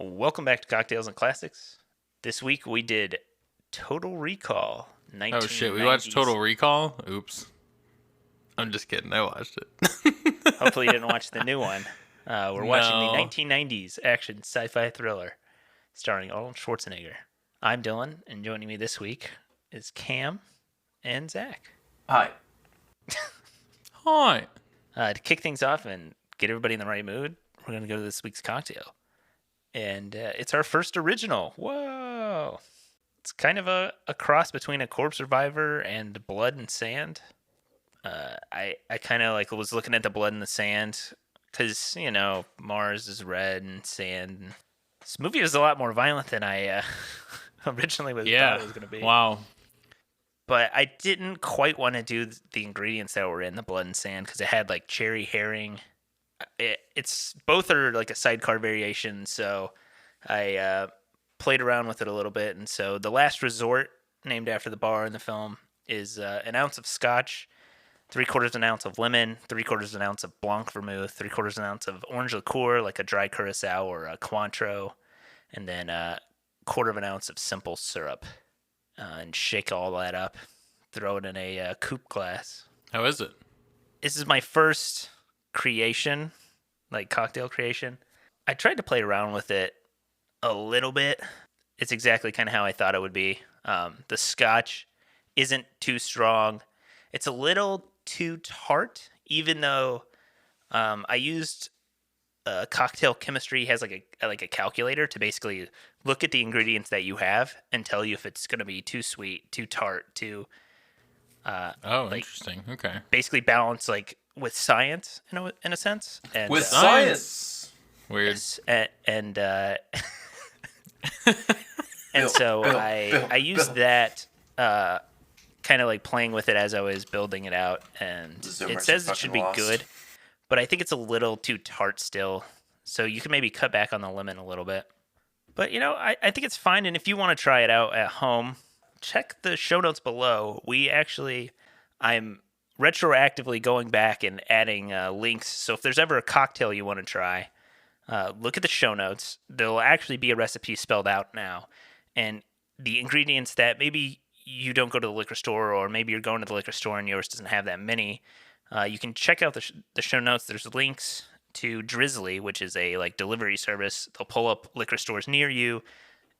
Welcome back to Cocktails and Classics. This week we did Total Recall, Oh shit, 1990s. we watched Total Recall? Oops. I'm just kidding, I watched it. Hopefully you didn't watch the new one. We're watching the No. 1990s action sci-fi thriller starring Arnold Schwarzenegger. I'm Dylan, and joining me this week is Cam and Zach. Hi. Hi. To kick things off and get everybody in the right mood, we're going to go to this week's cocktail. And it's our first original. Whoa! It's kind of a cross between a Corpse Reviver and Blood and Sand. I kind of was looking at the Blood and the Sand because, Mars is red and sand. And this movie is a lot more violent than I originally thought it was going to be. Wow. But I didn't quite want to do the ingredients that were in the Blood and Sand because it had cherry herring. It's both are a sidecar variation, so I played around with it a little bit. And so the Last Resort, named after the bar in the film, is an ounce of scotch, 3/4 an ounce of lemon, 3/4 an ounce of blanc vermouth, 3/4 an ounce of orange liqueur, like a dry curacao or a Cointreau, and then 1/4 an ounce of simple syrup. And shake all that up, throw it in a coupe glass. How is it? This is my first creation, cocktail creation. I tried to play around with it a little bit. It's exactly kind of how I thought it would be. The scotch isn't too strong. It's a little too tart, even though I used cocktail chemistry has a calculator to basically look at the ingredients that you have and tell you if it's going to be too sweet, too tart, too interesting. Okay. basically balance with science in a sense. And With science. Weird. yes, and and so I used that kind of playing with it as I was building it out, and Zoomers it says are it should fucking be lost. good, but I think it's a little too tart still. So you can maybe cut back on the lemon a little bit. But I think it's fine, and if you want to try it out at home, check the show notes below. I'm retroactively going back and adding links. So if there's ever a cocktail you want to try, look at the show notes. There'll actually be a recipe spelled out now. And the ingredients that maybe you don't go to the liquor store, or maybe you're going to the liquor store and yours doesn't have that many, you can check out the show notes. There's links to Drizzly, which is a delivery service. They'll pull up liquor stores near you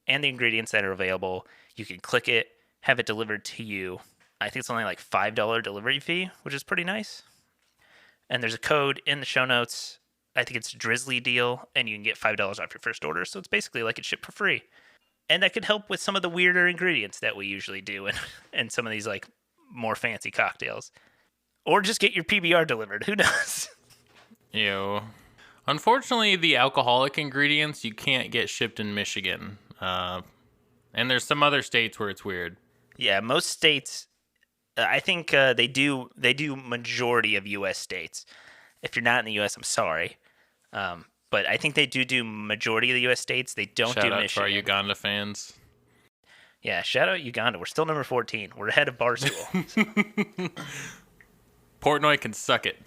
and the ingredients that are available. You can click it, have it delivered to you. I think it's only $5 delivery fee, which is pretty nice. And there's a code in the show notes. I think it's Drizzly deal, and you can get $5 off your first order. So it's basically it's shipped for free. And that could help with some of the weirder ingredients that we usually do in some of these more fancy cocktails. Or just get your PBR delivered. Who knows? Ew. Unfortunately, the alcoholic ingredients you can't get shipped in Michigan. And there's some other states where it's weird. Yeah, most states, I think they do majority of U.S. states. If you're not in the U.S., I'm sorry. But I think they do majority of the U.S. states. They don't Shout do out Michigan. to our Uganda fans. Yeah, shout out Uganda. We're still number 14. We're ahead of Barstool. Portnoy can suck it.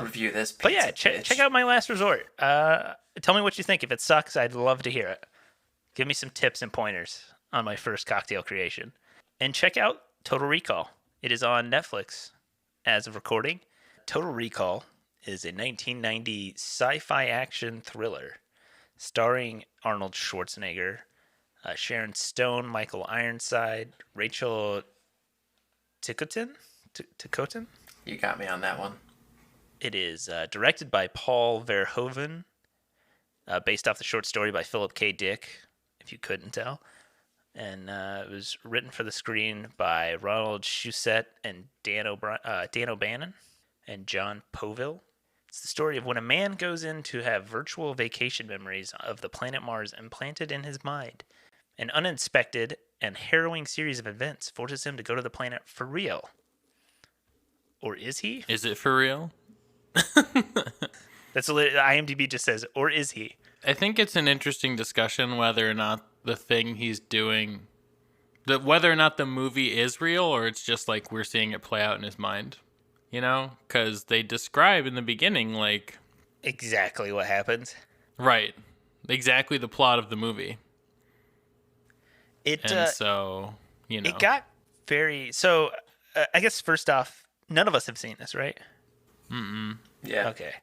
Review this But pizza, yeah, bitch. check out My Last Resort. Tell me what you think. If it sucks, I'd love to hear it. Give me some tips and pointers on my first cocktail creation. And check out Total Recall. It is on Netflix as of recording. Total Recall is a 1990 sci-fi action thriller starring Arnold Schwarzenegger, Sharon Stone, Michael Ironside, Rachel Ticotin? You got me on that one. It is directed by Paul Verhoeven, based off the short story by Philip K. Dick, if you couldn't tell. And it was written for the screen by Ronald Shusett and Dan O'Bannon and John Poville. It's the story of when a man goes in to have virtual vacation memories of the planet Mars implanted in his mind. An unexpected and harrowing series of events forces him to go to the planet for real. Or is he? Is it for real? That's IMDb just says, or is he? I think it's an interesting discussion whether or not the thing he's doing, whether or not the movie is real or it's just we're seeing it play out in his mind. Because they describe in the beginning exactly what happens. Right. Exactly the plot of the movie. It And so, it got very so. I guess first off, none of us have seen this, right? Yeah. Okay.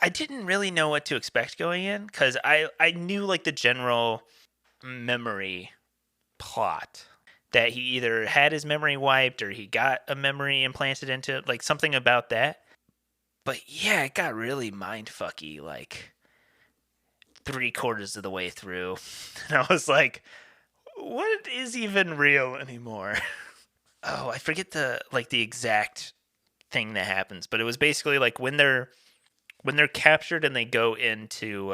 I didn't really know what to expect going in because I knew like the general memory plot that he either had his memory wiped or he got a memory implanted into it, like something about that. But yeah, it got really mindfucky like 3/4 of the way through. And I was like, what is even real anymore? Oh, I forget the exact thing that happens, but it was basically like when they're captured and they go into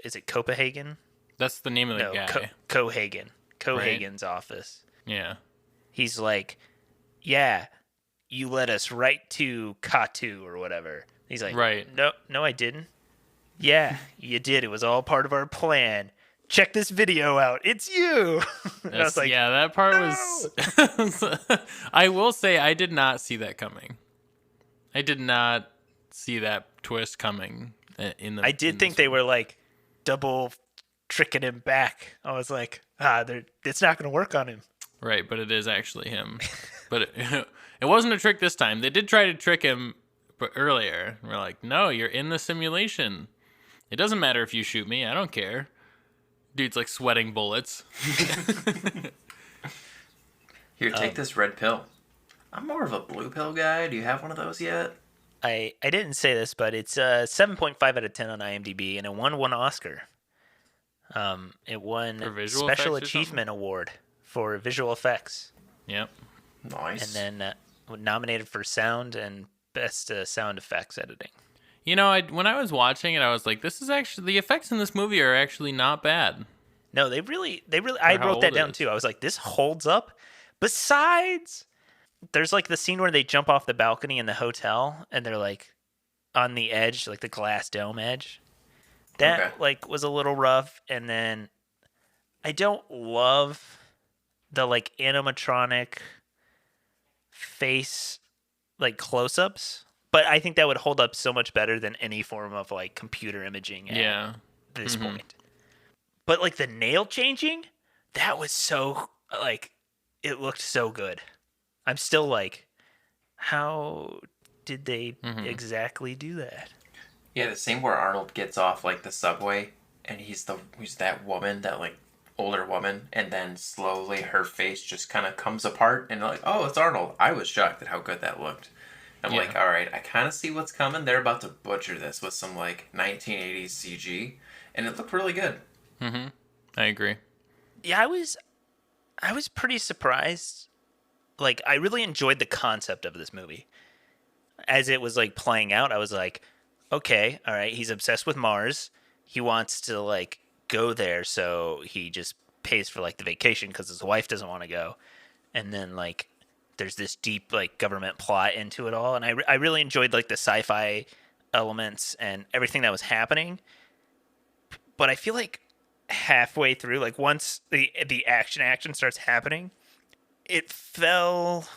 is it Copenhagen? That's the name of the No, guy. Cohagen's office. Yeah. He's like, yeah, you led us right to Katu or whatever. He's like, Right. No, I didn't. Yeah, you did. It was all part of our plan. Check this video out. It's you. And I was like, yeah, that part was. I will say I did not see that coming. I did not see that twist coming in the. I did think they were like double tricking him back. I was like, it's not going to work on him. Right, but it is actually him. But it wasn't a trick this time. They did try to trick him earlier. We're like, no, you're in the simulation. It doesn't matter if you shoot me. I don't care. Dude's like sweating bullets. Here, take this red pill. I'm more of a blue pill guy. Do you have one of those yet? I didn't say this, but it's 7.5 out of 10 on IMDb, and it won one Oscar. It won Special Achievement Award for visual effects. Yep. Nice. And then nominated for sound and best sound effects editing. You know, when I was watching it, I was like, "This is actually the effects in this movie are actually not bad." No, they really. I wrote that down too. I was like, "This holds up." Besides, there's like the scene where they jump off the balcony in the hotel and they're like on the edge, like the glass dome edge. That like was a little rough, and then I don't love the like animatronic face like close-ups. But I think that would hold up so much better than any form of like computer imaging at this point. But like the nail changing, that was so like it looked so good. I'm still like, how did they exactly do that? Yeah, the scene where Arnold gets off like the subway and he's that woman, that like older woman, and then slowly her face just kind of comes apart and like, oh, it's Arnold. I was shocked at how good that looked. I'm like, all right, I kind of see what's coming. They're about to butcher this with some, like, 1980s CG, and it looked really good. Mm-hmm. I agree. Yeah, I was pretty surprised. Like, I really enjoyed the concept of this movie. As it was, like, playing out, I was like, okay, all right, he's obsessed with Mars. He wants to, like, go there, so he just pays for, like, the vacation because his wife doesn't want to go. And then, like, there's this deep like government plot into it all, and I really enjoyed like the sci-fi elements and everything that was happening. But I feel like halfway through, like once the action starts happening, it fell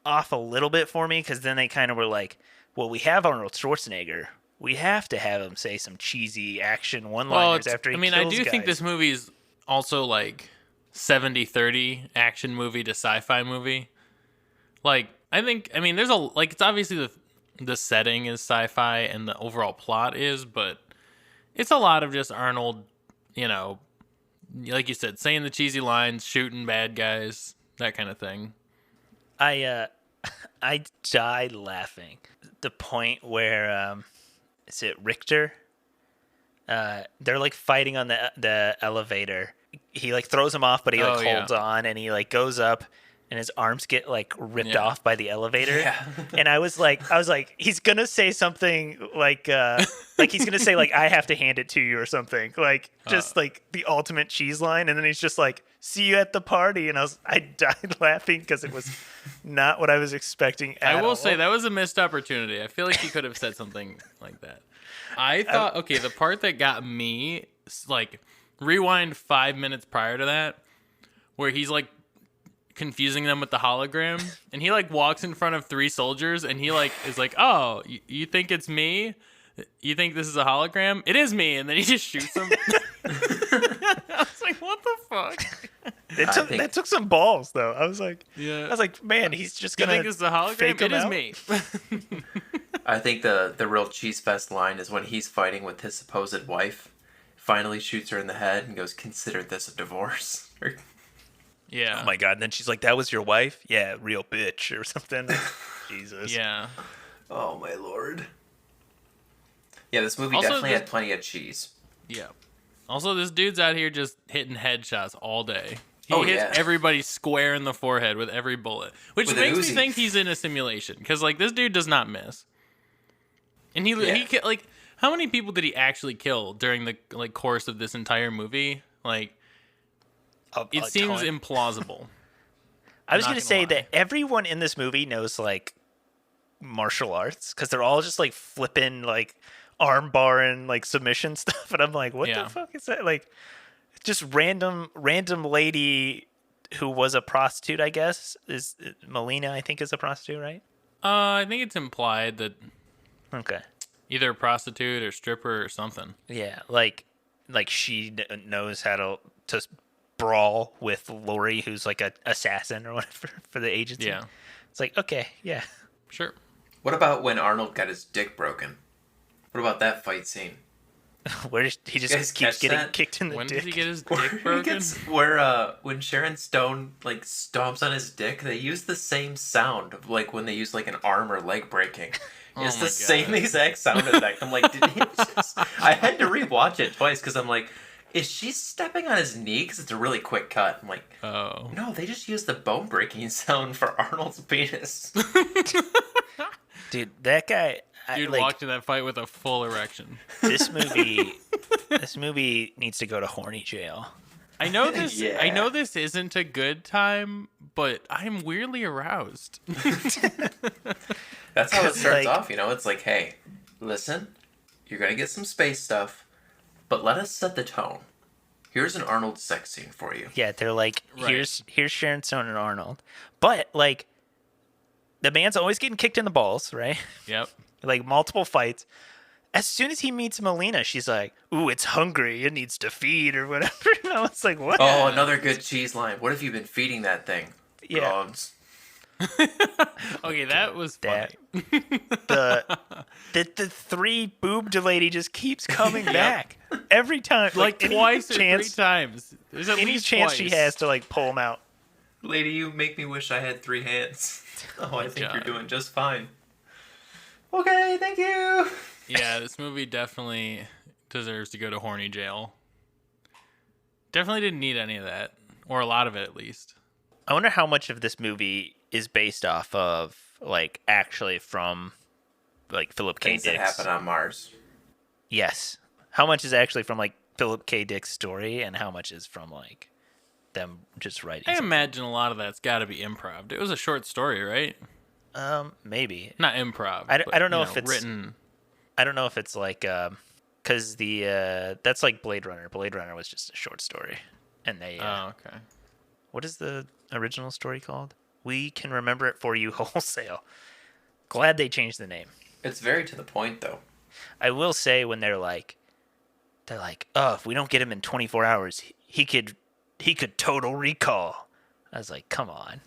off a little bit for me because then they kind of were like, well, we have Arnold Schwarzenegger. We have to have him say some cheesy action one-liners after he kills I do guys. think this movie's also like 70-30 action movie to sci-fi movie. Like, there's it's obviously the setting is sci-fi and the overall plot is, but it's a lot of just Arnold, you know, like you said, saying the cheesy lines, shooting bad guys, that kind of thing. I died laughing. The point where, is it Richter? They're like fighting on the elevator. He like throws him off, but he like holds on, and he like goes up. And his arms get like ripped off by the elevator. Yeah. And I was like, he's gonna say something like he's gonna say like, I have to hand it to you or something, like just like the ultimate cheese line. And then he's just like, see you at the party. And I died laughing because it was not what I was expecting. I will say that was a missed opportunity. I feel like he could have said something like that. I thought, the part that got me, like, rewind 5 minutes prior to that, where he's like confusing them with the hologram, and he like walks in front of 3 soldiers, and he like is like, oh, you think it's me? You think this is a hologram? It is me. And then he just shoots him. I was like, what the fuck? That took some balls, though. I was like, Yeah. man, he's just You gonna think this is a hologram? fake him It is out? me. I think the real cheese fest line is when he's fighting with his supposed wife, finally shoots her in the head and goes, "Consider this a divorce." Yeah. Oh my god! And then she's like, "That was your wife? Yeah, real bitch," or something. Jesus. Yeah. Oh my lord. Yeah, this movie Also, definitely this- had plenty of cheese. Yeah. Also, this dude's out here just hitting headshots all day. He Oh, hits yeah. everybody square in the forehead with every bullet, which With an makes me Uzi. think he's in a simulation because like this dude does not miss. And he like how many people did he actually kill during the like course of this entire movie? Like it seems ton. implausible. I was Not gonna gonna say lie. that everyone in this movie knows like martial arts because they're all just like flipping like arm barring like submission stuff, and I'm like, what Yeah. the fuck is that? Like, just random lady who was a prostitute, I guess, is Melina. I think is a prostitute, right? I think it's implied that Okay. either a prostitute or stripper or something. Yeah, like she knows how to brawl with Lori, who's like a assassin or whatever for the agency. Yeah. It's like, okay, yeah. Sure. What about when Arnold got his dick broken? What about that fight scene? Where he guys just keeps catch getting that? kicked in the When dick. does he get his Where dick he broken? when Sharon Stone like stomps on his dick, they use the same sound of like when they use like an arm or leg breaking. Oh It's my the God. same exact sound effect. I'm like, did he just... I had to rewatch it twice because I'm like, is she stepping on his knee? Because it's a really quick cut. I'm like, Oh. no, they just used the bone breaking sound for Arnold's penis. Dude, that guy. Dude walked in that fight with a full erection. This movie. This movie needs to go to horny jail. I know this. Yeah. I know this isn't a good time, but I'm weirdly aroused. That's how it starts Like- off, you know? It's like, hey, listen, you're going to get some space stuff, but let us set the tone. Here's an Arnold sex scene for you. Yeah, they're like, Right. here's Sharon Stone and Arnold, but like, the man's always getting kicked in the balls, right? Yep. Like multiple fights. As soon as he meets Melina, she's like, "Ooh, it's hungry. It needs to feed or whatever." And I was like, "What?" Oh, another good cheese line. What have you been feeding that thing? Yeah. Dogs. Okay, that was funny. That the three boobed lady just keeps coming back every time, Like any twice or chance, 3 times. There's at any least chance twice. she has to like pull him out. Lady, you make me wish I had 3 hands. Oh, I think you're God. doing just fine. Okay, thank you. Yeah, this movie definitely deserves to go to horny jail. Definitely didn't need any of that, or a lot of it at least. I wonder how much of this movie is based off of like actually from like Philip K. Things that Dick's. happen on Mars. Yes. How much is actually from like Philip K. Dick's story, and how much is from like them just writing? I something? imagine a lot of that's got to be improv. It was a short story, right? Maybe. Not improv. I don't know you if it's- written. I don't know if it's like because the that's like Blade Runner. Blade Runner was just a short story, and they Oh, okay. what is the original story called? We Can Remember It For You Wholesale. Glad they changed the name. It's very to the point, though. I will say when they're like, oh, if we don't get him in 24 hours, he could total recall. I was like, come on.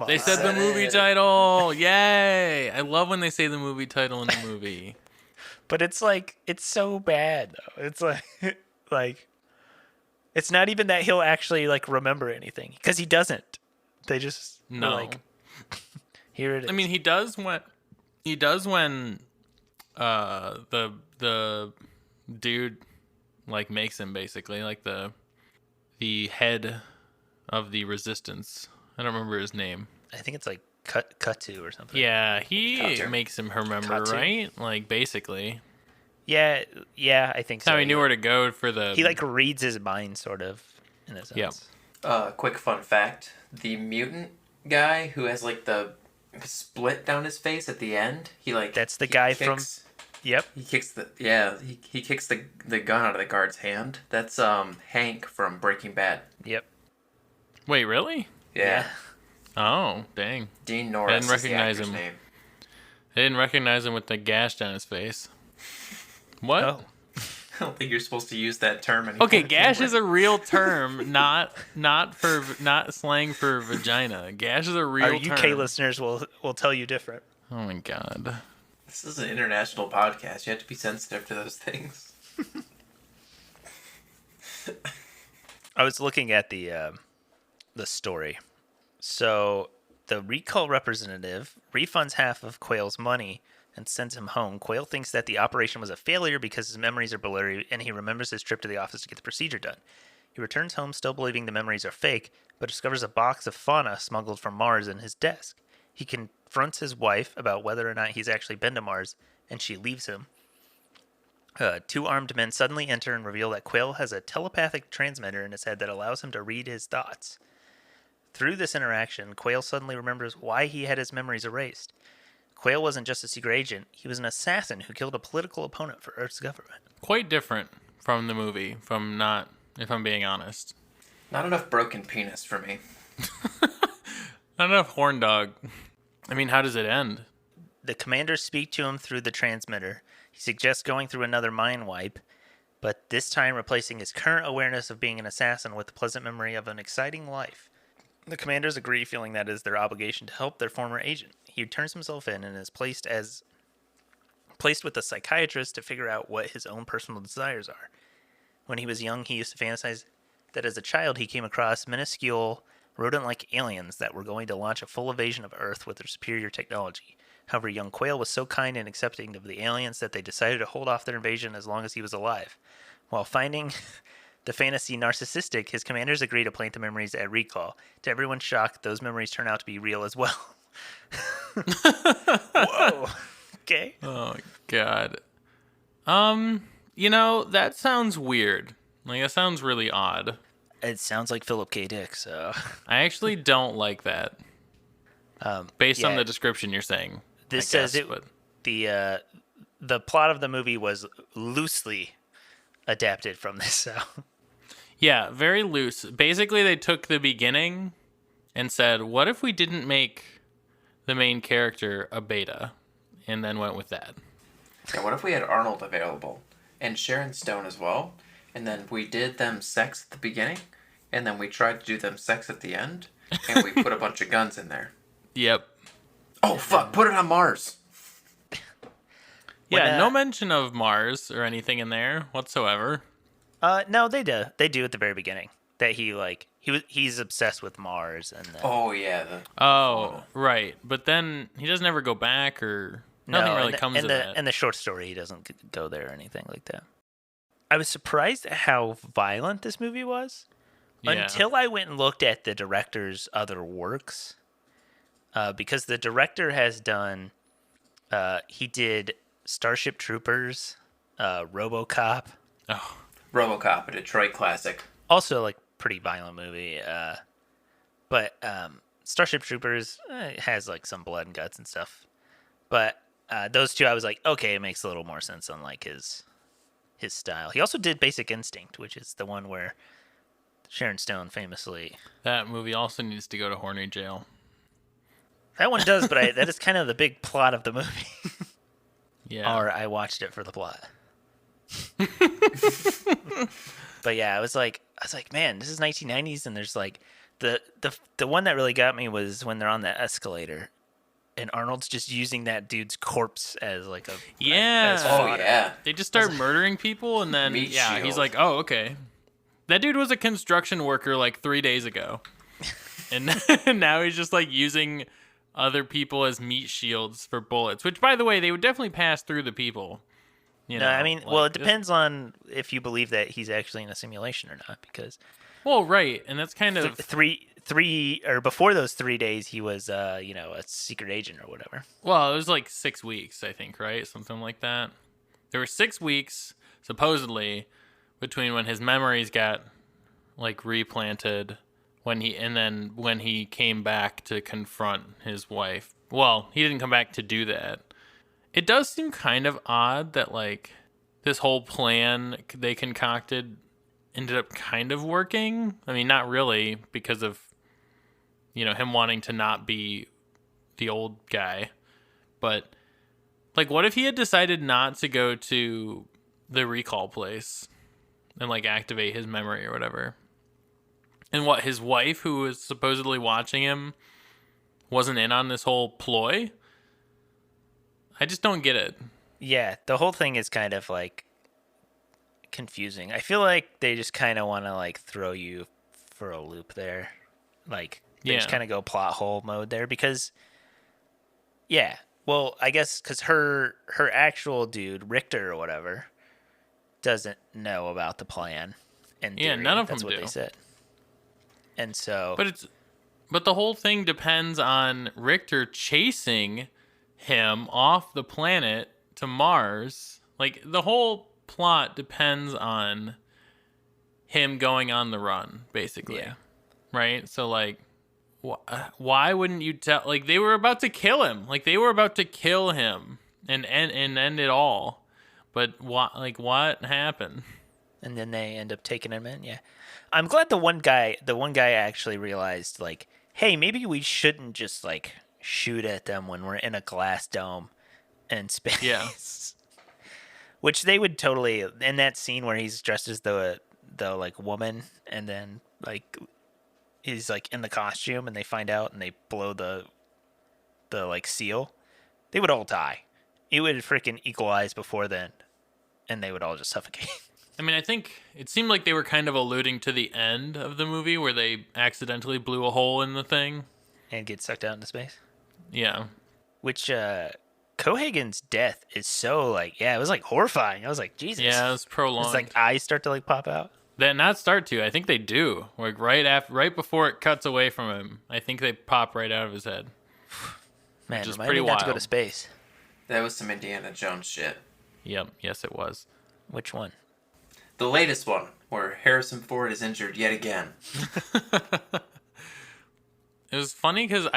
They said the movie title. Yay! I love when they say the movie title in the movie. But it's like, it's so bad though. It's like, like, it's not even that he'll actually like remember anything because he doesn't. They just were No. like, here it is. I mean, he does when the dude like makes him basically like the head of the resistance. I don't remember his name. I think it's like Katu or something. Yeah, he Katu. makes him remember, Katu. right? Like basically, yeah, I think that's so. how he knew where to go for the. He like reads his mind sort of in a sense. Yep. Quick fun fact. The mutant guy who has like the split down his face at the end, That's the he guy from- kicks- Yep. He kicks he kicks the gun out of the guard's hand. That's Hank from Breaking Bad. Yep. Wait, really? Yeah. Oh, dang! Dean Norris I didn't is the recognize actor's him. name. I didn't recognize him with the gash down his face. What? Oh. I don't think you're supposed to use that term anymore. Okay, gash is a real term, not slang for vagina. Gash is a real Our term. UK listeners will tell you different. Oh my god. This is an international podcast. You have to be sensitive to those things. I was looking at the story. So the recall representative refunds half of Quayle's money and sends him home. Quayle thinks that the operation was a failure because his memories are blurry, and he remembers his trip to the office to get the procedure done. He returns home still believing the memories are fake, but discovers a box of fauna smuggled from Mars in his desk. He confronts his wife about whether or not he's actually been to Mars, and she leaves him. Two armed men suddenly enter and reveal that Quayle has a telepathic transmitter in his head that allows him to read his thoughts. Through this interaction, Quayle suddenly remembers why he had his memories erased. Quayle wasn't just a secret agent, he was an assassin who killed a political opponent for Earth's government. Quite different from the movie, if I'm being honest. Not enough broken penis for me. Not enough horn dog. I mean, how does it end? The commanders speak to him through the transmitter. He suggests going through another mind wipe, but this time replacing his current awareness of being an assassin with the pleasant memory of an exciting life. The commanders agree, feeling that it is their obligation to help their former agent. He turns himself in and is placed with a psychiatrist to figure out what his own personal desires are. When he was young, he used to fantasize that as a child he came across minuscule, rodent-like aliens that were going to launch a full invasion of Earth with their superior technology. However, young Quayle was so kind and accepting of the aliens that they decided to hold off their invasion as long as he was alive. While finding the fantasy narcissistic, his commanders agree to plant the memories at recall. To everyone's shock, those memories turn out to be real as well. Whoa. Okay. Oh god. That sounds weird. Like, that sounds really odd. It sounds like Philip K. Dick, so... I actually don't like that. Based on yeah. the description you're saying. This I says guess, it. but... The plot of the movie was loosely adapted from this, so... Yeah, very loose. Basically, they took the beginning and said, what if we didn't make the main character a beta? And then went with that. Yeah, what if we had Arnold available? And Sharon Stone as well? And then we did them sex at the beginning? And then we tried to do them sex at the end? And we put a bunch of guns in there. Yep. Oh, fuck, put it on Mars! Yeah, no mention of Mars or anything in there whatsoever. No, they do. They do at the very beginning. That he's obsessed with Mars, and then... Oh, yeah. Right. But then he doesn't ever go back, or nothing really comes of that. In the short story, he doesn't go there or anything like that. I was surprised at how violent this movie was. Yeah. Until I went and looked at the director's other works. Because the director has done... he did Starship Troopers, RoboCop. Oh. RoboCop, a Detroit classic. Also, like, pretty violent movie. But Starship Troopers has, like, some blood and guts and stuff. But those two, I was like, okay, it makes a little more sense on, like, his style. He also did Basic Instinct, which is the one where Sharon Stone famously... That movie also needs to go to horny jail. That one does, but that is kind of the big plot of the movie. Yeah. Or I watched it for the plot. But yeah, I was like, man, this is 1990s, and there's like the one that really got me was when they're on the escalator, and Arnold's just using that dude's corpse as like a as fodder. Yeah. They just start murdering people, and then Meat he's shield. like, oh, okay. That dude was a construction worker like 3 days ago, and now he's just like using other people as meat shields for bullets. Which, by the way, they would definitely pass through the people. No, I mean, well, it depends on if you believe that he's actually in a simulation or not, because... Well, right, and that's kind of... Three or before those 3 days, he was, a secret agent or whatever. Well, it was like 6 weeks, I think, right? Something like that. There were 6 weeks, supposedly, between when his memories got, like, replanted, when he came back to confront his wife. Well, he didn't come back to do that. It does seem kind of odd that, like, this whole plan they concocted ended up kind of working. I mean, not really, because of, him wanting to not be the old guy. But, Like, what if he had decided not to go to the recall place and, like, activate his memory or whatever? And what, his wife, who was supposedly watching him, wasn't in on this whole ploy? I just don't get it. Yeah, the whole thing is kind of like confusing. I feel like they just kind of want to like throw you for a loop there. Like they just kind of go plot hole mode there because yeah, well, I guess cuz her actual dude, Richter or whatever, doesn't know about the plan. And none of that's them what do. they said. And so But the whole thing depends on Richter chasing him off the planet to Mars. Like, the whole plot depends on him going on the run, basically. Yeah. Right? So, like, why wouldn't you tell? Like, they were about to kill him. Like, they were about to kill him and end it all. But what happened? And then they end up taking him in. Yeah, I'm glad the one guy actually realized like, hey, maybe we shouldn't just like shoot at them when we're in a glass dome in space. Yeah. Which they would totally in that scene where he's dressed as the like woman, and then like he's like in the costume, and they find out and they blow the like seal. They would all die. It would freaking equalize before then, and they would all just suffocate. I mean, I think it seemed like they were kind of alluding to the end of the movie where they accidentally blew a hole in the thing. And get sucked out into space. Yeah. Which, Cohagen's death is so, like, yeah, it was, like, horrifying. I was like, Jesus. Yeah, it was prolonged. His, like, eyes start to, like, pop out. They not start to. I think they do. Like, right before it cuts away from him, I think they pop right out of his head. Man, which is remind pretty me not wild. to go to space. That was some Indiana Jones shit. Yep. Yes, it was. Which one? The latest one, where Harrison Ford is injured yet again. It was funny because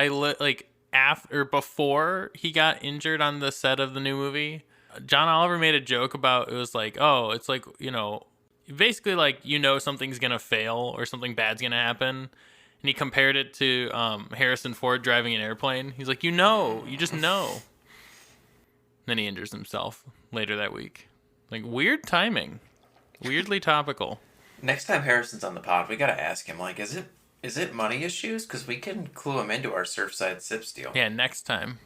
before he got injured on the set of the new movie, John Oliver made a joke about it was like, oh, it's like, basically like, something's gonna fail or something bad's gonna happen, and he compared it to Harrison Ford driving an airplane. He's like, you just know. Then he injures himself later that week. Like, weird timing. Weirdly topical. Next time Harrison's on the pod, we gotta ask him, like, is it money issues? Because we can clue him into our Surfside Sips deal. Yeah, next time.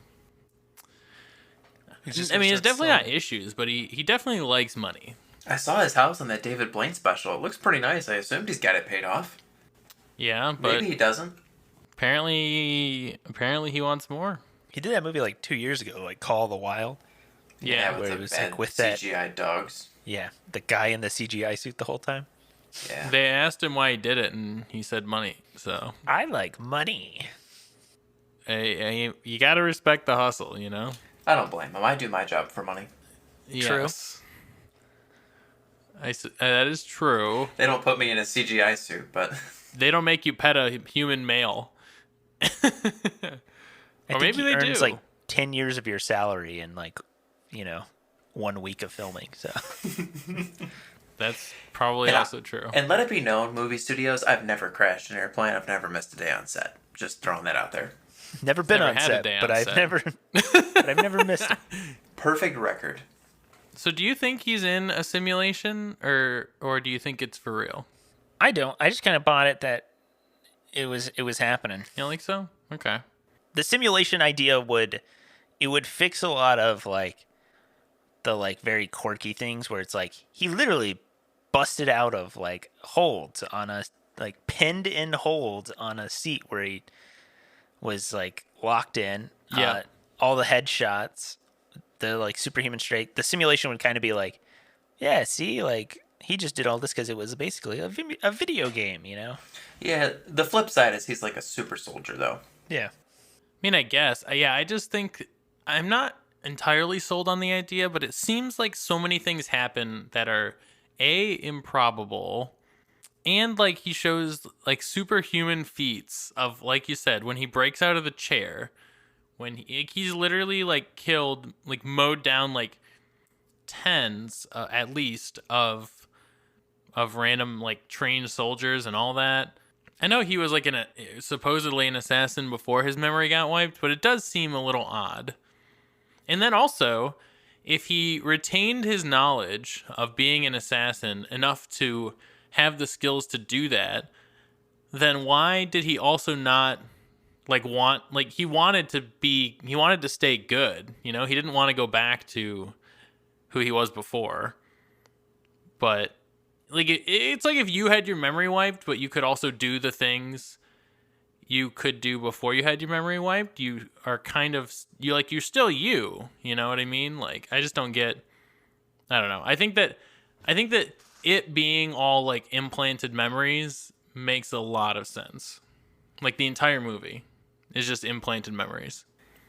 It's definitely not issues, but he definitely likes money. I saw his house on that David Blaine special. It looks pretty nice. I assumed he's got it paid off. Yeah, but maybe he doesn't. Apparently he wants more. He did that movie, like, 2 years ago, like, Call the Wild. Yeah, where with he the was, bad like, with CGI dogs. Yeah, the guy in the CGI suit the whole time. Yeah. They asked him why he did it, and he said money. So I like money. Hey, you got to respect the hustle, I don't blame him. I do my job for money. Yes. That is true. They don't put me in a CGI suit, but They don't make you pet a human male. I Or think maybe he they earns do. like 10 years of your salary in like, 1 week of filming. So That's probably also true. And let it be known, movie studios, I've never crashed an airplane. I've never missed a day on set. Just throwing that out there. never been Never on had a set, day but on I've set. never missed it. Perfect record. So do you think he's in a simulation, or do you think it's for real? I don't. I just kind of bought it that it was happening. You don't think so? Okay. The simulation idea would fix a lot of like the like very quirky things where it's like he literally busted out of like holds on a like pinned in holds on a seat where he was like locked in. Yeah. All the headshots, the like superhuman strength. The simulation would kind of be like, yeah, see, like he just did all this because it was basically a video game, Yeah, the flip side is he's like a super soldier, though. Yeah. I mean, I guess. Yeah, I just think I'm not entirely sold on the idea, but it seems like so many things happen that are improbable, and like he shows like superhuman feats of, like you said, when he breaks out of the chair, when he's literally like killed, like mowed down like tens at least of random like trained soldiers and all that. I know he was like supposedly an assassin before his memory got wiped, but it does seem a little odd. And then also, if he retained his knowledge of being an assassin enough to have the skills to do that, then why did he also not he wanted to stay good, he didn't want to go back to who he was before. But it's like if you had your memory wiped, but you could also do the things you could do before you had your memory wiped, you are you're still you know what I mean? Like, I just don't get, I don't know. I think that it being all like implanted memories makes a lot of sense. Like, the entire movie is just implanted memories.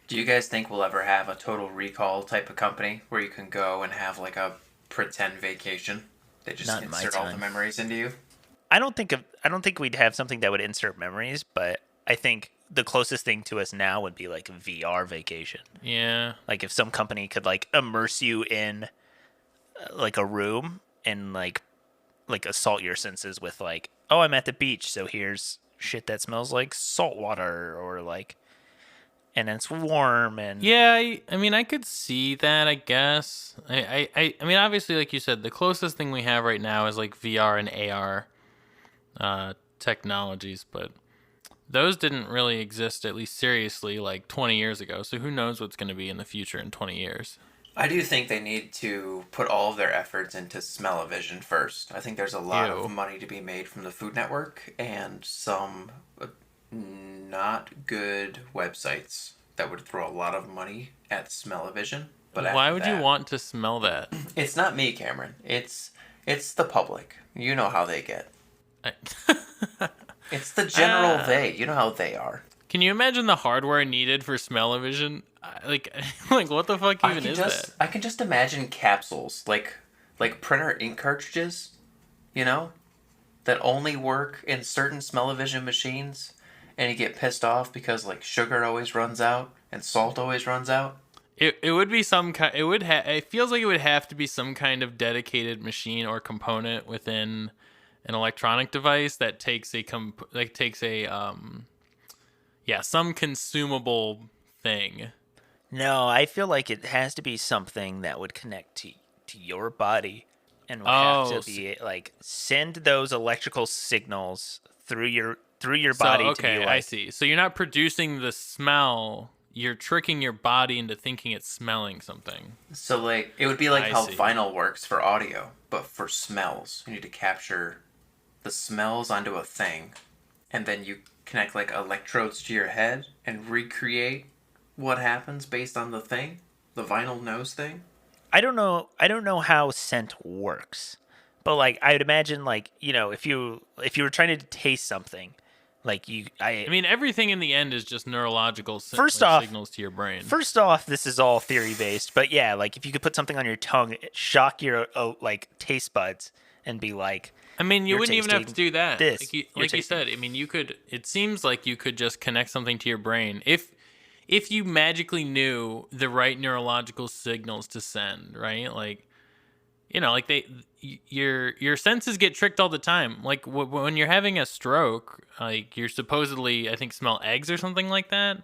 Do you guys think we'll ever have a Total Recall type of company where you can go and have like a pretend vacation? They just Not in my insert all the time. memories into you? I don't think we'd have something that would insert memories, but I think the closest thing to us now would be like a VR vacation. Yeah. Like, if some company could like immerse you in like a room and like assault your senses with like, oh, I'm at the beach, so here's shit that smells like salt water, or like, and it's warm, and Yeah, I mean, I could see that, I guess. I mean, obviously, like you said, the closest thing we have right now is like VR and AR technologies, but those didn't really exist, at least seriously, like 20 years ago. So who knows what's going to be in the future in 20 years. I do think they need to put all of their efforts into smell-o-vision first. I think there's a lot Ew. of money to be made from the Food Network and some not good websites that would throw a lot of money at smell-o-vision. But Why after would you that, want to smell that? It's not me, Cameron. It's the public. You know how they get. It's the general they. You know how they are. Can you imagine the hardware needed for smell-o-vision? Like what the fuck even is that? I can just imagine capsules like printer ink cartridges, that only work in certain smell-o-vision machines, and you get pissed off because like sugar always runs out and salt always runs out. It would be some kind. It feels like it would have to be some kind of dedicated machine or component within an electronic device that takes some consumable thing. no, I feel like it has to be something that would connect to your body and would have to be like send those electrical signals through your body to be like, I see. So you're not producing the smell. You're tricking your body into thinking it's smelling something. So like it would be like I how see. vinyl works for audio, but for smells. You need to capture the smells onto a thing, and then you connect like electrodes to your head and recreate what happens based on the thing, the vinyl nose thing. I don't know how scent works, but like I'd imagine, like, if you were trying to taste something, like I mean, everything in the end is just neurological signals to your brain. First off, this is all theory based, but yeah, like if you could put something on your tongue, shock your like taste buds, and be like, I mean, you you're wouldn't even have to do that. this. Like you said, I mean, you could. It seems like you could just connect something to your brain if you magically knew the right neurological signals to send, right? Like, like your senses get tricked all the time. Like when you're having a stroke, like you're supposedly, I think, smell eggs or something like that.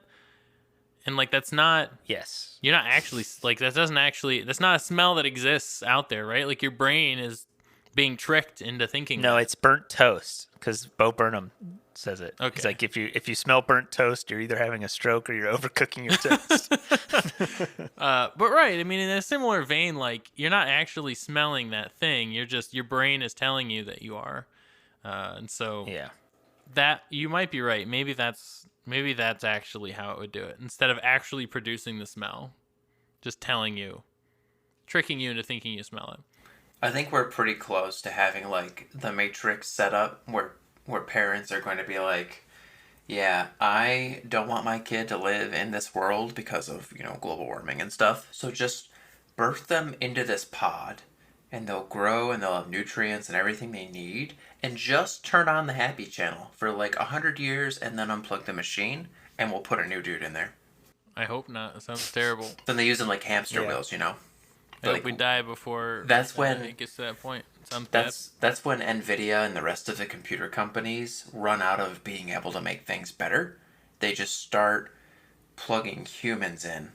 And like that's not. Yes. You're not actually like that's not a smell that exists out there, right? Like your brain is being tricked into thinking. No, that. it's burnt toast, because Bo Burnham says it. Okay. It's like if you smell burnt toast, you're either having a stroke or you're overcooking your toast. But right, I mean, in a similar vein, like you're not actually smelling that thing. Your brain is telling you that you are, and so Yeah. that you might be right. Maybe that's actually how it would do it, instead of actually producing the smell, just telling you, tricking you into thinking you smell it. I think we're pretty close to having like the Matrix set up where parents are going to be like, yeah, I don't want my kid to live in this world because of, global warming and stuff. So just birth them into this pod, and they'll grow and they'll have nutrients and everything they need, and just turn on the happy channel for like 100 years and then unplug the machine, and we'll put a new dude in there. I hope not. It sounds terrible. Then they use them like hamster Yeah. wheels, I hope we die before that's when it gets to that point. It sounds bad. That's when Nvidia and the rest of the computer companies run out of being able to make things better. They just start plugging humans in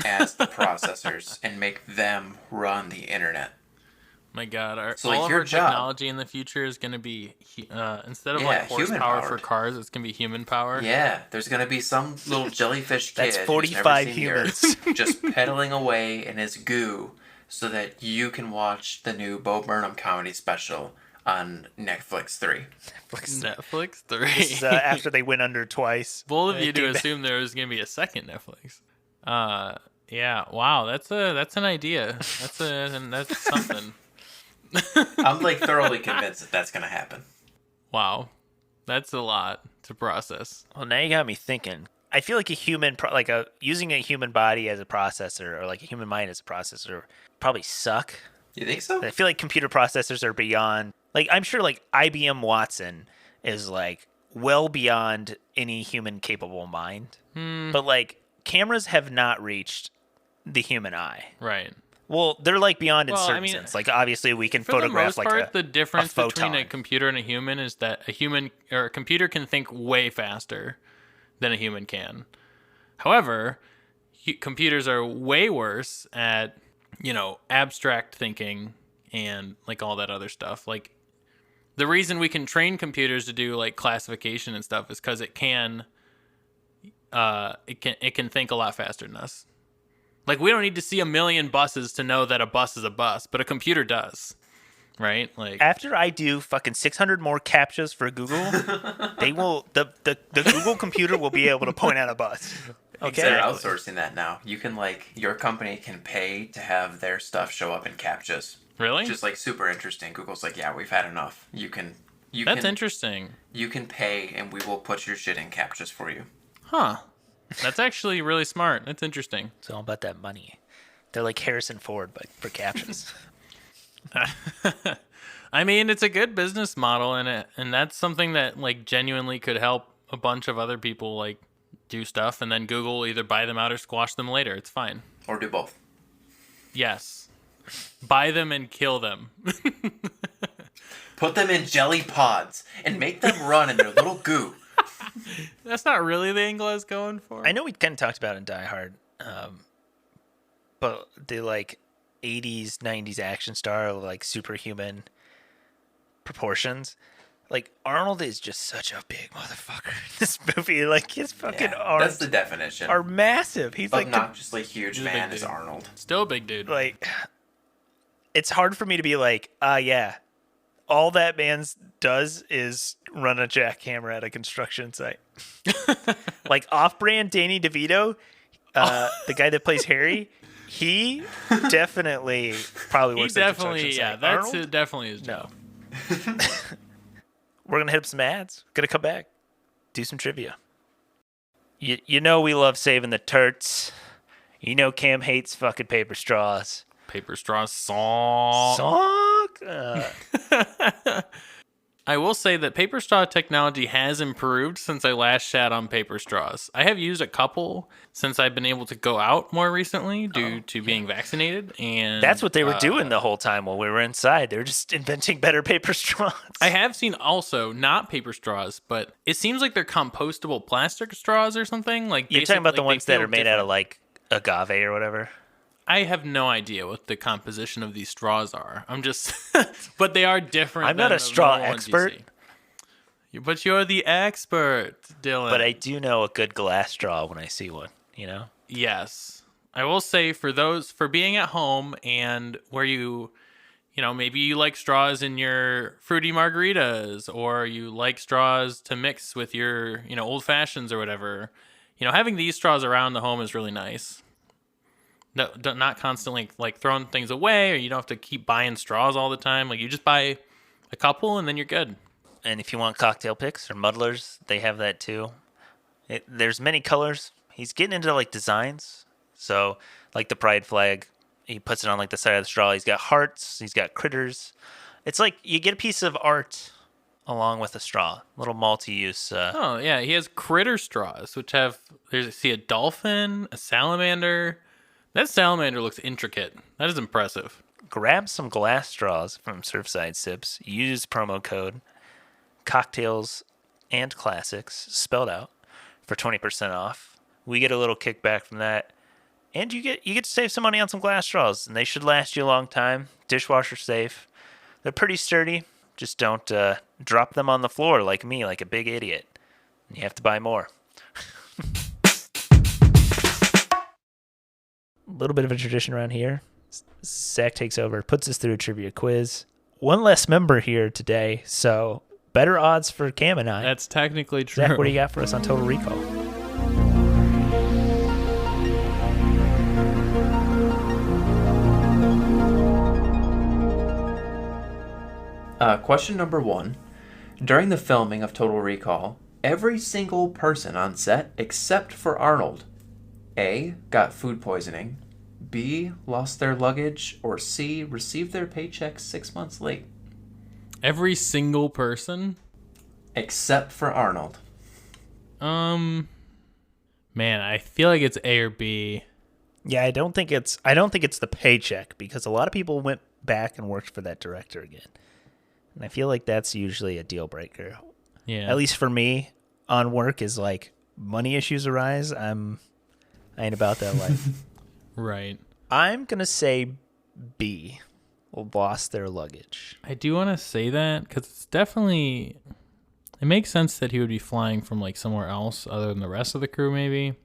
as the processors and make them run the internet. My God, So, all like, of your our job... technology in the future is going to be, instead of Yeah, like horsepower for human-powered. cars, it's going to be human power. Yeah, there's gonna be some little jellyfish kid That's who's 45 never seen the humans. Earth just pedaling away in his goo so that you can watch the new Bo Burnham comedy special on Netflix 3. Netflix This is 3. after they went under twice. Bold of They you to came back. assume there was going to be a second Netflix. Yeah, wow, that's an idea. That's something. I'm like thoroughly convinced that that's gonna happen. Wow, that's a lot to process. Well, now you got me thinking. I feel like using a human body as a processor or like a human mind as a processor probably suck. You think so? I feel like computer processors are beyond. Like I'm sure like IBM Watson is like well beyond any human capable mind. But like cameras have not reached the human eye. Right. Well, they're like beyond in Well, certain I mean, sense. Like obviously we can For the photograph most like part, the difference between photon. a computer and a human is that a human or a computer can think way faster than a human can. However, computers are way worse at, abstract thinking and like all that other stuff. Like the reason we can train computers to do like classification and stuff is because it can think a lot faster than us. Like we don't need to see a million buses to know that a bus is a bus, but a computer does. Right? Like After I do fucking 600 more captchas for Google, they will the Google computer will be able to point out a bus. Okay. They're outsourcing that now. You can your company can pay to have their stuff show up in captchas. Really? Just like super interesting. Google's like, yeah, we've had enough. That's interesting. You can pay and we will put your shit in captchas for you. Huh. That's actually really smart. That's interesting. It's all about that money. They're like Harrison Ford, but for captchas. I mean, it's a good business model, and that's something that like genuinely could help a bunch of other people like do stuff, and then Google will either buy them out or squash them later. It's fine. Or do both. Yes. Buy them and kill them. Put them in jelly pods and make them run in their little goo. That's not really the angle I was going for. I know we kind of talked about it in Die Hard, but the like 80s, 90s action star of like superhuman proportions. Like Arnold is just such a big motherfucker in this movie. Like his fucking arms That's the definition. are massive. He's like Obnoxiously huge He's a big man is dude. Arnold. Still a big dude. like it's hard for me to be like, yeah, all that man does is run a jackhammer at a construction site. Like off-brand Danny DeVito, the guy that plays Harry, he definitely probably works at a construction site. That's Arnold? definitely his job. No. We're going to hit up some ads. Gonna come back. Do some trivia. You know we love saving the turts. You know Cam hates fucking paper straws. Paper straws song. Sock? I will say that paper straw technology has improved since I last shat on paper straws. I have used a couple since I've been able to go out more recently due to being vaccinated, and That's what they were doing the whole time while we were inside. They were just inventing better paper straws. I have seen also not paper straws, but it seems like they're compostable plastic straws or something. Like You're talking about the like, ones they that feel are made out of different. like agave or whatever. I have no idea what the composition of these straws are. I'm just, but they are different. I'm not than a straw normal ones you expert. see. But you're the expert, Dylan. But I do know a good glass straw when I see one, you know? Yes. I will say for being at home and where maybe you like straws in your fruity margaritas or you like straws to mix with your, old fashions or whatever, having these straws around the home is really nice. No, not constantly like throwing things away, or you don't have to keep buying straws all the time. Like you just buy a couple and then you're good. And if you want cocktail picks or muddlers, they have that too. There's many colors. He's getting into like designs. So like the pride flag, he puts it on like the side of the straw. He's got hearts. He's got critters. It's like you get a piece of art along with a straw. Little multi-use. Oh yeah, he has critter straws, which see a dolphin, a salamander. That salamander looks intricate. That is impressive. Grab some glass straws from Surfside Sips. Use promo code cocktails and classics spelled out for 20% off. We get a little kickback from that, And you get to save some money on some glass straws, and they should last you a long time. Dishwasher safe. They're pretty sturdy. Just don't drop them on the floor like me, like a big idiot. You have to buy more. A little bit of a tradition around here. Zach takes over, puts us through a trivia quiz. One less member here today, so better odds for Cam and I. That's technically true. Zach, what do you got for us on Total Recall? Question number 1. During the filming of Total Recall, every single person on set except for Arnold, A, got food poisoning, B, lost their luggage, or C, received their paycheck 6 months late. Every single person? Except for Arnold. Man, I feel like it's A or B. Yeah, I don't think it's the paycheck, because a lot of people went back and worked for that director again. And I feel like that's usually a deal breaker. Yeah. At least for me, on work is like money issues arise. I ain't about that life. Right. I'm gonna say B. Lost their luggage. I do want to say that because it's definitely, it makes sense that he would be flying from like somewhere else other than the rest of the crew, maybe.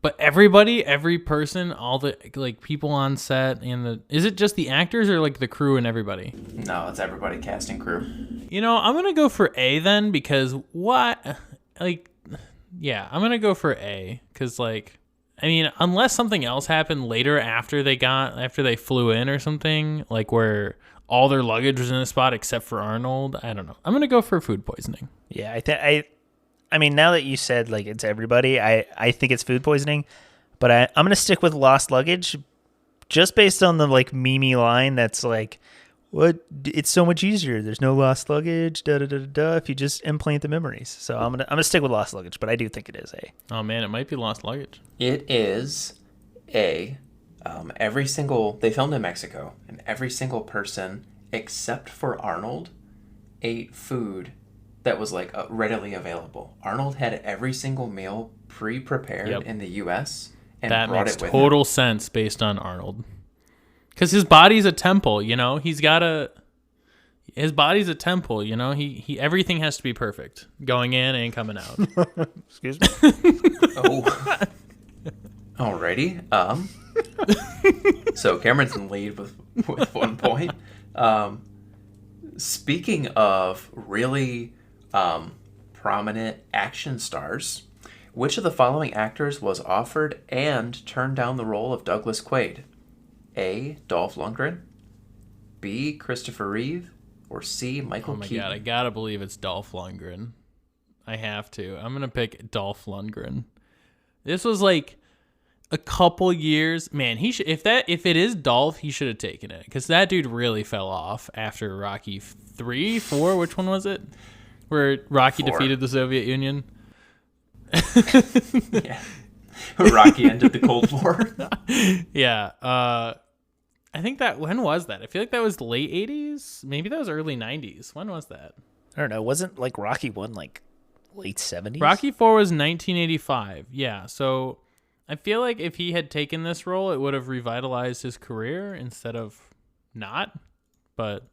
But every person, all the like people on set, is it just the actors or like the crew and everybody? No, it's everybody, cast and crew. I'm gonna go for A then, because I'm gonna go for A because unless something else happened later after they flew in or something, like where all their luggage was in a spot except for Arnold. I don't know. I'm gonna go for food poisoning. Yeah, I mean, now that you said like it's everybody, I think it's food poisoning, but I'm gonna stick with lost luggage, just based on the like meme line that's like, "What? It's so much easier. There's no lost luggage. Da da da da. If you just implant the memories." So I'm gonna stick with lost luggage, but I do think it is A. Oh man, it might be lost luggage. It is A. They filmed in Mexico, and every single person except for Arnold ate food that was like readily available. Arnold had every single meal pre-prepared in the U.S. and that brought makes it with total him. sense based on Arnold, because his body's a temple. His body's a temple. He everything has to be perfect going in and coming out. Excuse me. Oh. Alrighty. So Cameron's in the lead with 1 point. Speaking of really prominent action stars, which of the following actors was offered and turned down the role of Douglas Quaid? A, Dolph Lundgren, B, Christopher Reeve, or C, Michael Keaton? Oh my god, I gotta believe it's Dolph Lundgren. I have to. I'm gonna pick Dolph Lundgren. This was like a couple years. Man, if it is Dolph, he should have taken it, because that dude really fell off after Rocky 3, 4. Which one was it? Where Rocky 4. defeated the Soviet Union. Yeah. Rocky ended the Cold War. Yeah. I think when was that? I feel like that was late 80s. Maybe that was early 90s. When was that? I don't know. Wasn't like Rocky 1 like late 70s? Rocky 4 was 1985. Yeah. So I feel like if he had taken this role, it would have revitalized his career instead of not. But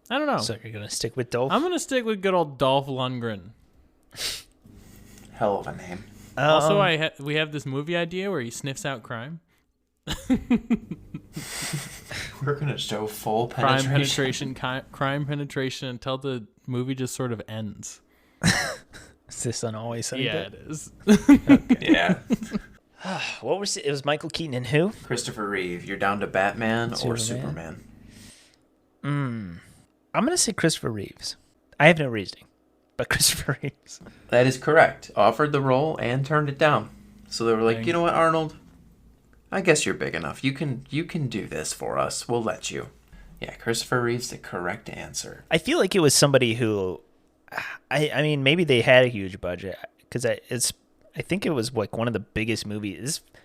I don't know. So you're going to stick with Dolph? I'm going to stick with good old Dolph Lundgren. Hell of a name. Also, we have this movie idea where he sniffs out crime. We're going to show full Crime penetration. penetration until the movie just sort of ends. Is this on Always Sunny? Yeah, it is. Okay. Yeah. What was it? It was Michael Keaton and who? Christopher Reeve. You're down to Batman or Superman. I'm going to say Christopher Reeves. I have no reasoning, but Christopher Reeves. That is correct. Offered the role and turned it down. So they were like, Dang. you know what, Arnold? I guess you're big enough. You can do this for us. We'll let you. Yeah, Christopher Reeve's the correct answer. I feel like it was somebody who, I mean, maybe they had a huge budget, because I think it was like one of the biggest movies. I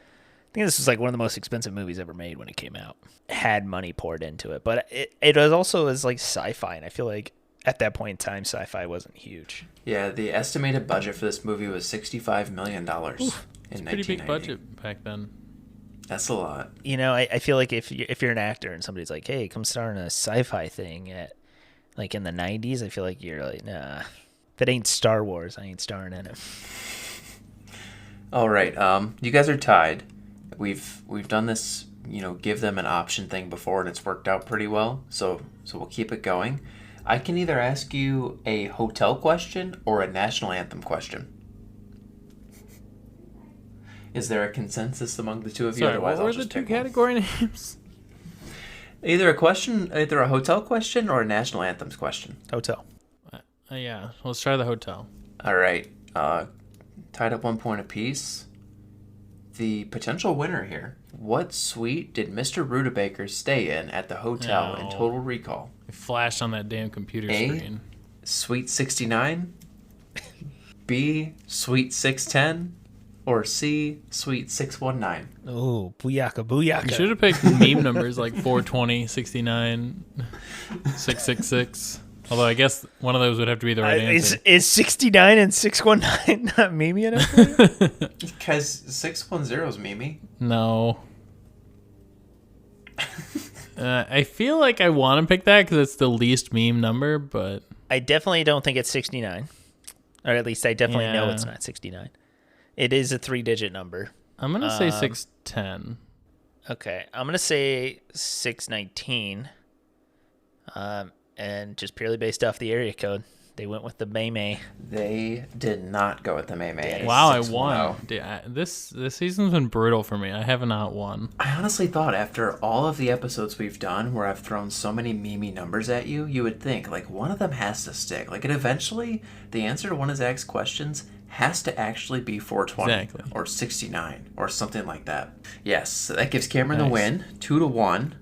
think this was like one of the most expensive movies ever made when it came out. Had money poured into it, but it was also as like sci-fi, and I feel like at that point in time, sci-fi wasn't huge. Yeah, the estimated budget for this movie was $65 million in 1990. Pretty big budget back then. That's a lot. You know, I feel like if you're an actor and somebody's like, hey, come star in a sci-fi thing at like in the 90s, I feel like you're like, nah. If it ain't Star Wars, I ain't starring in it. All right. You guys are tied. We've done this, give them an option thing before, and it's worked out pretty well. So we'll keep it going. I can either ask you a hotel question or a national anthem question. Is there a consensus among the two of you? Sorry, Otherwise, what were I'll the just two pick one. category names? Either a hotel question or a national anthems question. Hotel. Yeah, let's try the hotel. All right. Tied up 1 point apiece. The potential winner here. What suite did Mr. Rudebaker stay in at the hotel in Total Recall? It flashed on that damn computer screen. Suite 69, B, Suite 610, or C, Suite 619? Oh, booyaka, booyaka. You should have picked meme numbers like 420, 69, 666. Although I guess one of those would have to be the right answer. Is 69 and 619 not Mimi enough? Because 610 is Mimi. No. I feel like I want to pick that because it's the least meme number, but... I definitely don't think it's 69. Or at least I definitely know it's not 69. It is a 3-digit number. I'm going to say 610. Okay. I'm going to say 619. And just purely based off the area code, they went with the May. They did not go with the May. Wow, I won. This season's been brutal for me. I have not won. I honestly thought after all of the episodes we've done where I've thrown so many Mimi numbers at you, you would think, like, one of them has to stick. Like, and eventually, the answer to one of Zach's questions has to actually be 420 or 69 or something like that. Yes, that gives Cameron the win, 2-1.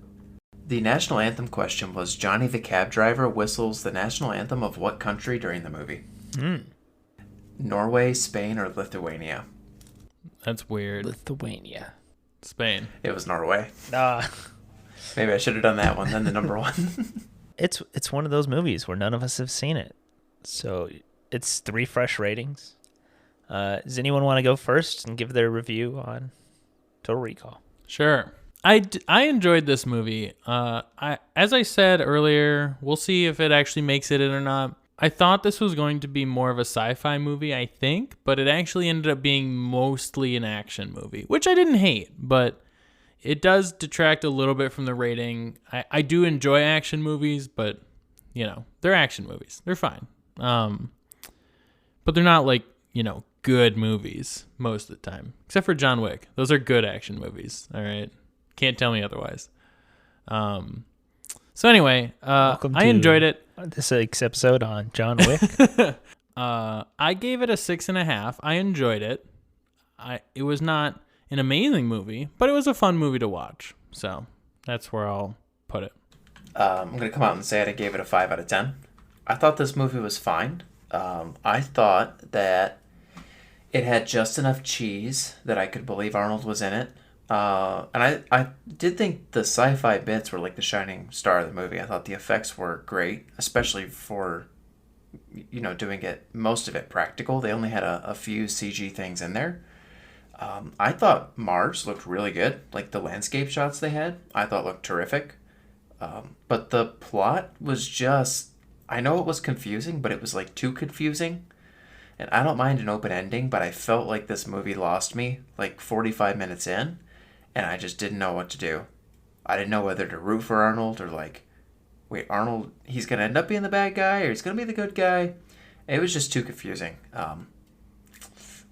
The national anthem question was Johnny the cab driver whistles the national anthem of what country during the movie? Norway, Spain, or Lithuania? That's weird. Lithuania. Spain. It was Norway. Maybe I should have done that one, then the number one. It's one of those movies where none of us have seen it. So it's 3 fresh ratings. Does anyone want to go first and give their review on Total Recall? Sure. I enjoyed this movie. As I said earlier, we'll see if it actually makes it in or not. I thought this was going to be more of a sci-fi movie, I think, but it actually ended up being mostly an action movie, which I didn't hate, but it does detract a little bit from the rating. I do enjoy action movies, but, they're action movies. They're fine. But they're not like, good movies most of the time, except for John Wick. Those are good action movies, all right? Can't tell me otherwise. So anyway, I enjoyed it. This week's episode on John Wick. I gave it a 6.5. I enjoyed it. It was not an amazing movie, but it was a fun movie to watch. So that's where I'll put it. I'm going to come out and say it. I gave it a 5 out of 10. I thought this movie was fine. I thought that it had just enough cheese that I could believe Arnold was in it. And I did think the sci-fi bits were like the shining star of the movie. I thought the effects were great, especially for, doing it, most of it practical. They only had a few CG things in there. I thought Mars looked really good. Like the landscape shots they had, I thought looked terrific. But the plot was just, I know it was confusing, but it was like too confusing. And I don't mind an open ending, but I felt like this movie lost me like 45 minutes in. And I just didn't know what to do. I didn't know whether to root for Arnold or wait, Arnold, he's going to end up being the bad guy or he's going to be the good guy. It was just too confusing.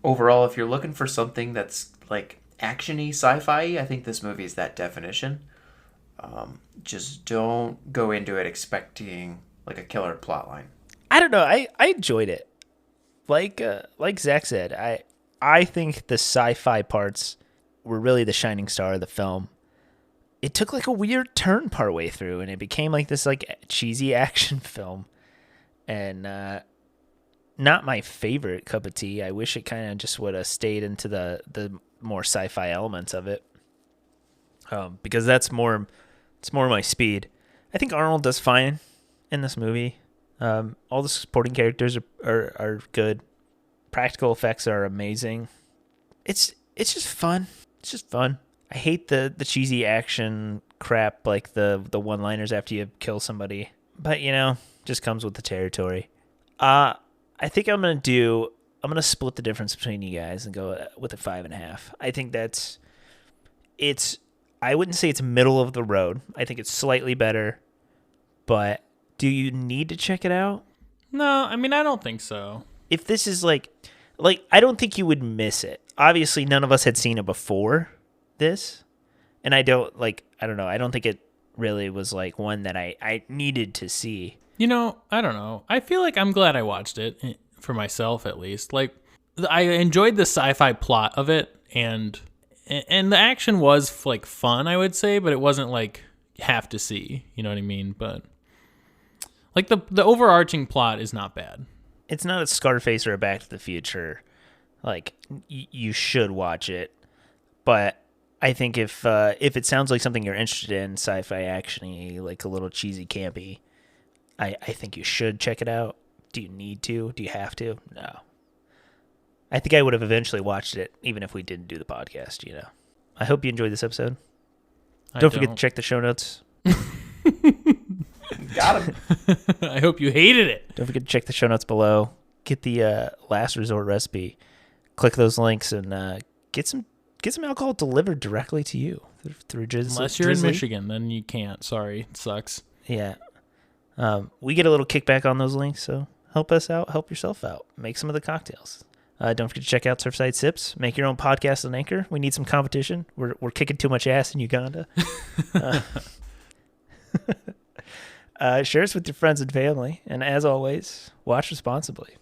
Overall, if you're looking for something that's like action-y, sci-fi, I think this movie is that definition. Just don't go into it expecting like a killer plotline. I don't know. I enjoyed it. Like Zach said, I think the sci-fi parts were really the shining star of the film. It took like a weird turn partway through, and it became like this like cheesy action film, and not my favorite cup of tea. I wish it kind of just would have stayed into the more sci-fi elements of it, because it's more my speed. I think Arnold does fine in this movie. All the supporting characters are good. Practical effects are amazing. It's just fun. It's just fun. I hate the cheesy action crap, like the one-liners after you kill somebody. But, just comes with the territory. I think I'm gonna split the difference between you guys and go with a 5.5. I think I wouldn't say it's middle of the road. I think it's slightly better, but do you need to check it out? No, I mean, I don't think so. If this is like I don't think you would miss it. Obviously, none of us had seen it before this, and I don't know. I don't think it really was like one that I needed to see. I don't know. I feel like I'm glad I watched it, for myself at least. Like, I enjoyed the sci-fi plot of it, and the action was like fun, I would say, but it wasn't like have to see. You know what I mean? But like the overarching plot is not bad. It's not a Scarface or a Back to the Future. Like, you should watch it, but I think if it sounds like something you're interested in, sci-fi action-y, like a little cheesy campy, I think you should check it out. Do you need to? Do you have to? No. I think I would have eventually watched it, even if we didn't do the podcast, I hope you enjoyed this episode. Don't forget to check the show notes. Got him. I hope you hated it. Don't forget to check the show notes below. Get the last resort recipe. Click those links and get some alcohol delivered directly to you through Drizzly. Unless you're in Michigan, then you can't. Sorry, it sucks. Yeah. We get a little kickback on those links, so help us out, help yourself out. Make some of the cocktails. Don't forget to check out Surfside Sips. Make your own podcast on Anchor. We need some competition. We're kicking too much ass in Uganda. Share us with your friends and family. And as always, watch responsibly.